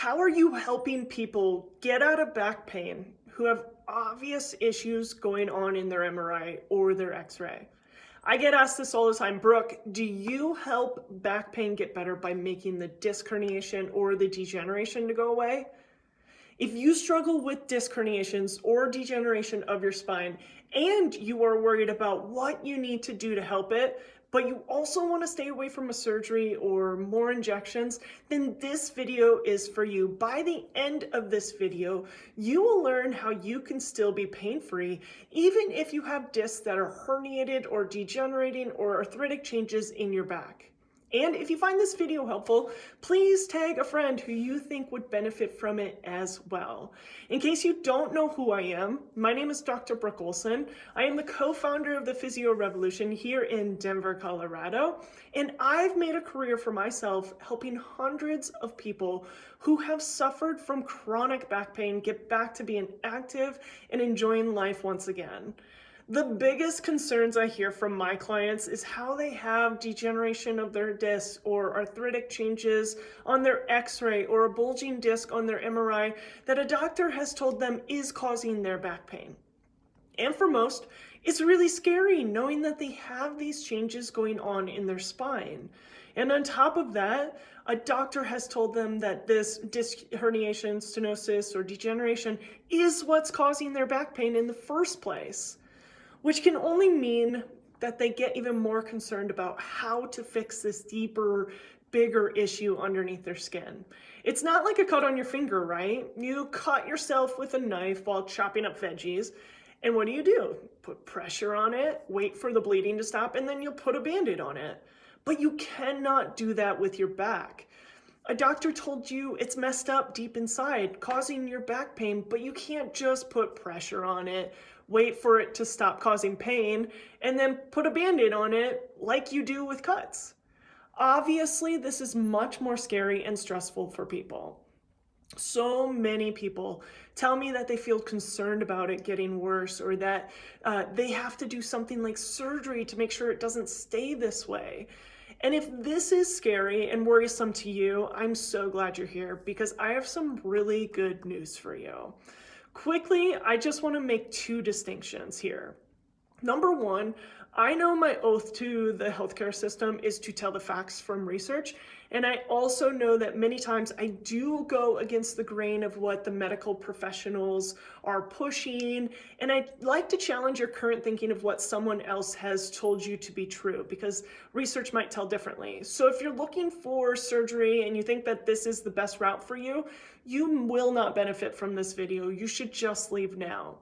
How are you helping people get out of back pain who have obvious issues going on in their MRI or their X-ray? I get asked this all the time. Brooke, do you help back pain get better by making the disc herniation or the degeneration to go away? If you struggle with disc herniations or degeneration of your spine and you are worried about what you need to do to help it, but you also want to stay away from a surgery or more injections, then this video is for you. By the end of this video, you will learn how you can still be pain-free, even if you have discs that are herniated or degenerating or arthritic changes in your back. And if you find this video helpful, please tag a friend who you think would benefit from it as well. In case you don't know who I am, my name is Dr. Brooke Olson. I am the co-founder of the Physio Revolution here in Denver, Colorado, and I've made a career for myself helping hundreds of people who have suffered from chronic back pain get back to being active and enjoying life once again. The biggest concerns I hear from my clients is how they have degeneration of their discs or arthritic changes on their X-ray or a bulging disc on their MRI that a doctor has told them is causing their back pain. And for most, it's really scary knowing that they have these changes going on in their spine. And on top of that, a doctor has told them that this disc herniation, stenosis, or degeneration is what's causing their back pain in the first place, which can only mean that they get even more concerned about how to fix this deeper, bigger issue underneath their skin. It's not like a cut on your finger, right? You cut yourself with a knife while chopping up veggies, and what do? Put pressure on it, wait for the bleeding to stop, and then you'll put a Band-Aid on it. But you cannot do that with your back. A doctor told you it's messed up deep inside, causing your back pain, but you can't just put pressure on it, wait for it to stop causing pain, and then put a Band-Aid on it like you do with cuts. Obviously, this is much more scary and stressful for people. So many people tell me that they feel concerned about it getting worse, or that they have to do something like surgery to make sure it doesn't stay this way. And if this is scary and worrisome to you, I'm so glad you're here because I have some really good news for you. Quickly, I just want to make two distinctions here. Number one, I know my oath to the healthcare system is to tell the facts from research, and I also know that many times I do go against the grain of what the medical professionals are pushing, and I like to challenge your current thinking of what someone else has told you to be true, because research might tell differently. So if you're looking for surgery and you think that this is the best route for you, you will not benefit from this video. You should just leave now.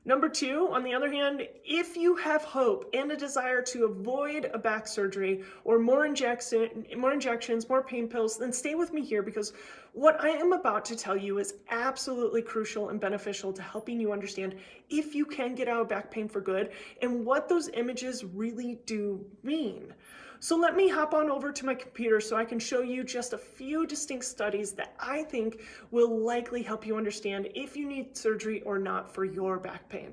Number two, on the other hand, if you have hope and a desire to avoid a back surgery or more injections, more pain pills, then stay with me here because what I am about to tell you is absolutely crucial and beneficial to helping you understand if you can get out of back pain for good and what those images really do mean. So let me hop on over to my computer so I can show you just a few distinct studies that I think will likely help you understand if you need surgery or not for your back pain.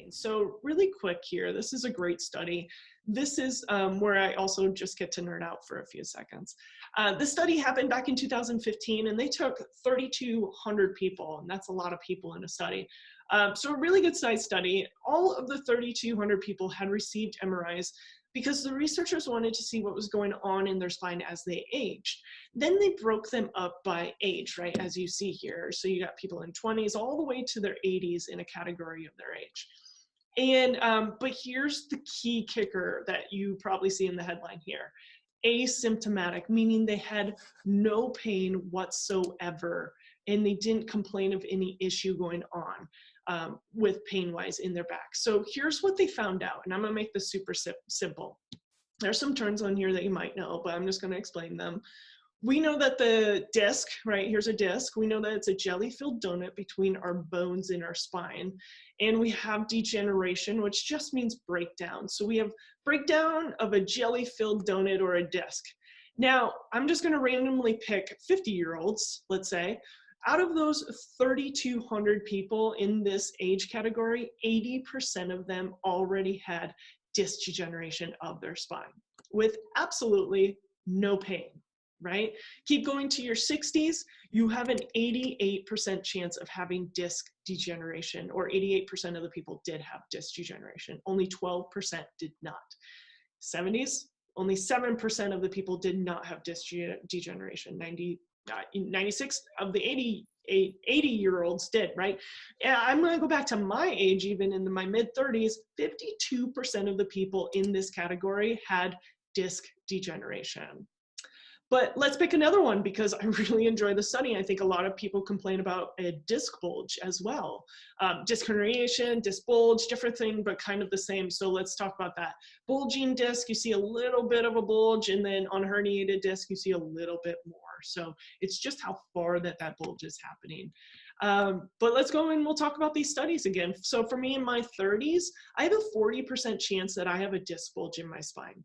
So really quick here, this is a great study. This is where I also just get to nerd out for a few seconds. This study happened back in 2015 and they took 3,200 people, and that's a lot of people in a study. So a really good size study. All of the 3,200 people had received MRIs because the researchers wanted to see what was going on in their spine as they aged. Then they broke them up by age, right, as you see here. So you got people in 20s all the way to their 80s in a category of their age. And, but here's the key kicker that you probably see in the headline here. Asymptomatic, meaning they had no pain whatsoever, and they didn't complain of any issue going on with pain-wise in their back. So here's what they found out, and I'm gonna make this super simple. There's some terms on here that you might know, but I'm just gonna explain them. We know that the disc, right, here's a disc. We know that it's a jelly-filled donut between our bones in our spine. And we have degeneration, which just means breakdown. So we have breakdown of a jelly-filled donut or a disc. Now, I'm just gonna randomly pick 50-year-olds, let's say. Out of those 3,200 people in this age category, 80% of them already had disc degeneration of their spine with absolutely no pain, right? Keep going to your 60s, you have an 88% chance of having disc degeneration, or 88% of the people did have disc degeneration. Only 12% did not. 70s, only 7% of the people did not have disc degeneration. 96 of the 80-year-olds did, right? And I'm going to go back to my age, even in my mid-30s, 52% of the people in this category had disc degeneration. But let's pick another one, because I really enjoy the study. I think a lot of people complain about a disc bulge as well. Disc herniation, disc bulge, different thing, but kind of the same. So let's talk about that. Bulging disc, you see a little bit of a bulge, and then on herniated disc, you see a little bit more. So it's just how far that bulge is happening. But let's go and we'll talk about these studies again. So for me in my 30s, I have a 40% chance that I have a disc bulge in my spine,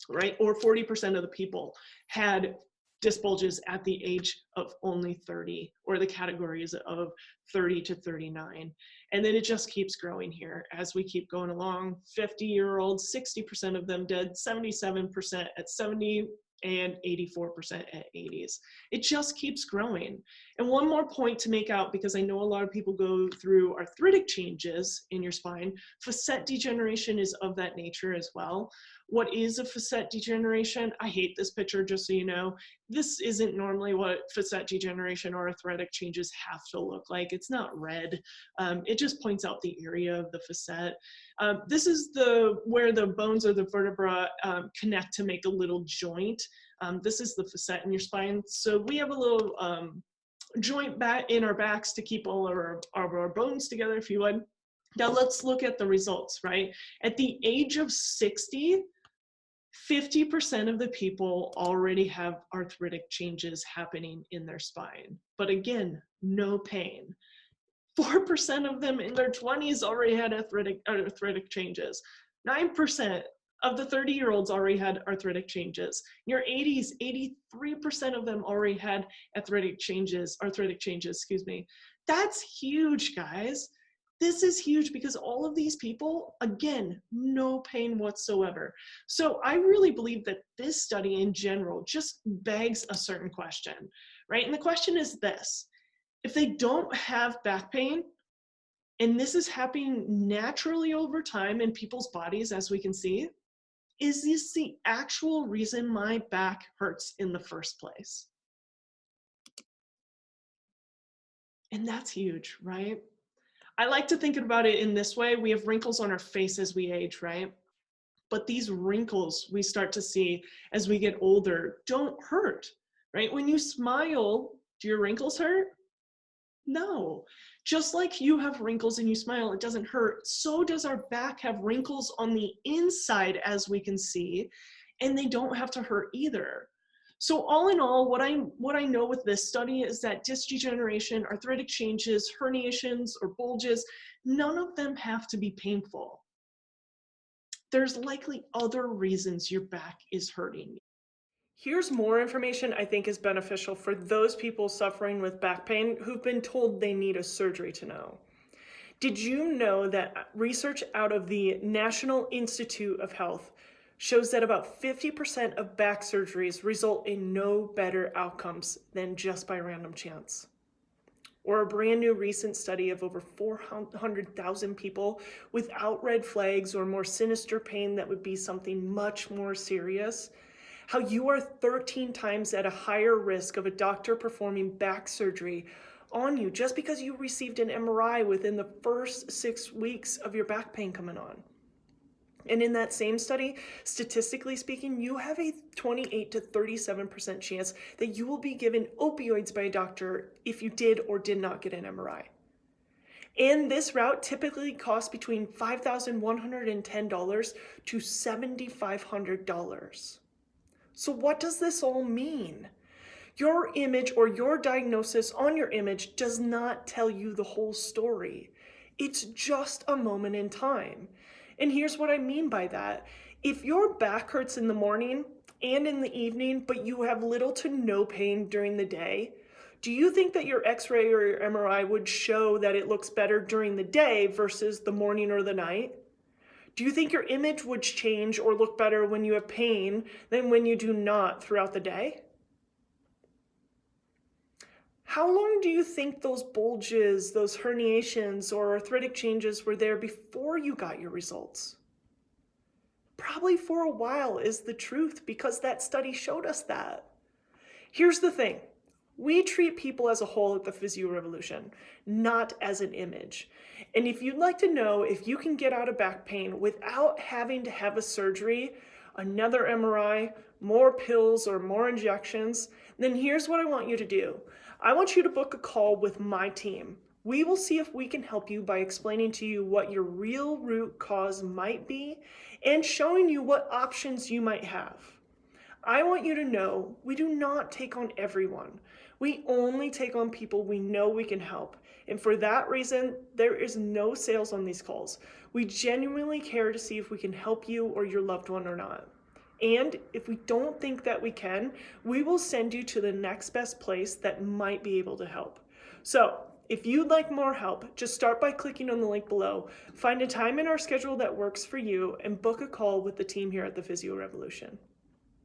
right? Or 40% of the people had disc bulges at the age of only 30, or the categories of 30 to 39. And then it just keeps growing here as we keep going along. 50-year-olds, 60% of them did, 77% at 70, and 84% at 80s. It just keeps growing. And one more point to make out, because I know a lot of people go through arthritic changes in your spine, facet degeneration is of that nature as well. What is a facet degeneration? I hate this picture, just so you know. This isn't normally what facet degeneration or arthritic changes have to look like. It's not red. It just points out the area of the facet. This is where the bones or the vertebra connect to make a little joint. This is the facet in your spine. So we have a little joint back in our backs to keep all of our bones together, if you would. Now let's look at the results, right? At the age of 60, 50% of the people already have arthritic changes happening in their spine. But again, no pain. 4% of them in their 20s already had arthritic changes. 9% of the 30-year-olds already had arthritic changes. In your 80s, 83% of them already had arthritic changes, excuse me. That's huge, guys. This is huge, because all of these people, again, no pain whatsoever. So I really believe that this study in general just begs a certain question, right? And the question is this: if they don't have back pain, and this is happening naturally over time in people's bodies, as we can see, is this the actual reason my back hurts in the first place? And that's huge, right? I like to think about it in this way. We have wrinkles on our face as we age, right? But these wrinkles we start to see as we get older don't hurt, right? When you smile, do your wrinkles hurt? No. Just like you have wrinkles and you smile, it doesn't hurt. So does our back have wrinkles on the inside, as we can see, and they don't have to hurt either. So all in all, what I know with this study is that disc degeneration, arthritic changes, herniations, or bulges, none of them have to be painful. There's likely other reasons your back is hurting. Here's more information I think is beneficial for those people suffering with back pain who've been told they need a surgery to know. Did you know that research out of the National Institute of Health shows that about 50% of back surgeries result in no better outcomes than just by random chance? Or a brand new recent study of over 400,000 people without red flags or more sinister pain that would be something much more serious, how you are 13 times at a higher risk of a doctor performing back surgery on you just because you received an MRI within the first 6 weeks of your back pain coming on. And in that same study, statistically speaking, you have a 28 to 37% chance that you will be given opioids by a doctor if you did or did not get an MRI. And this route typically costs between $5,110 to $7,500. So what does this all mean? Your image or your diagnosis on your image does not tell you the whole story. It's just a moment in time. And here's what I mean by that. If your back hurts in the morning and in the evening, but you have little to no pain during the day, do you think that your x-ray or your MRI would show that it looks better during the day versus the morning or the night? Do you think your image would change or look better when you have pain than when you do not throughout the day? How long do you think those bulges, those herniations, or arthritic changes were there before you got your results? Probably for a while is the truth because that study showed us that. Here's the thing. We treat people as a whole at the Physio Revolution, not as an image. And if you'd like to know if you can get out of back pain without having to have a surgery, another MRI, more pills, or more injections, then here's what I want you to do. I want you to book a call with my team. We will see if we can help you by explaining to you what your real root cause might be and showing you what options you might have. I want you to know we do not take on everyone. We only take on people we know we can help. And for that reason, there is no sales on these calls. We genuinely care to see if we can help you or your loved one or not. And if we don't think that we can, we will send you to the next best place that might be able to help. So if you'd like more help, just start by clicking on the link below, find a time in our schedule that works for you, and book a call with the team here at the Physio Revolution.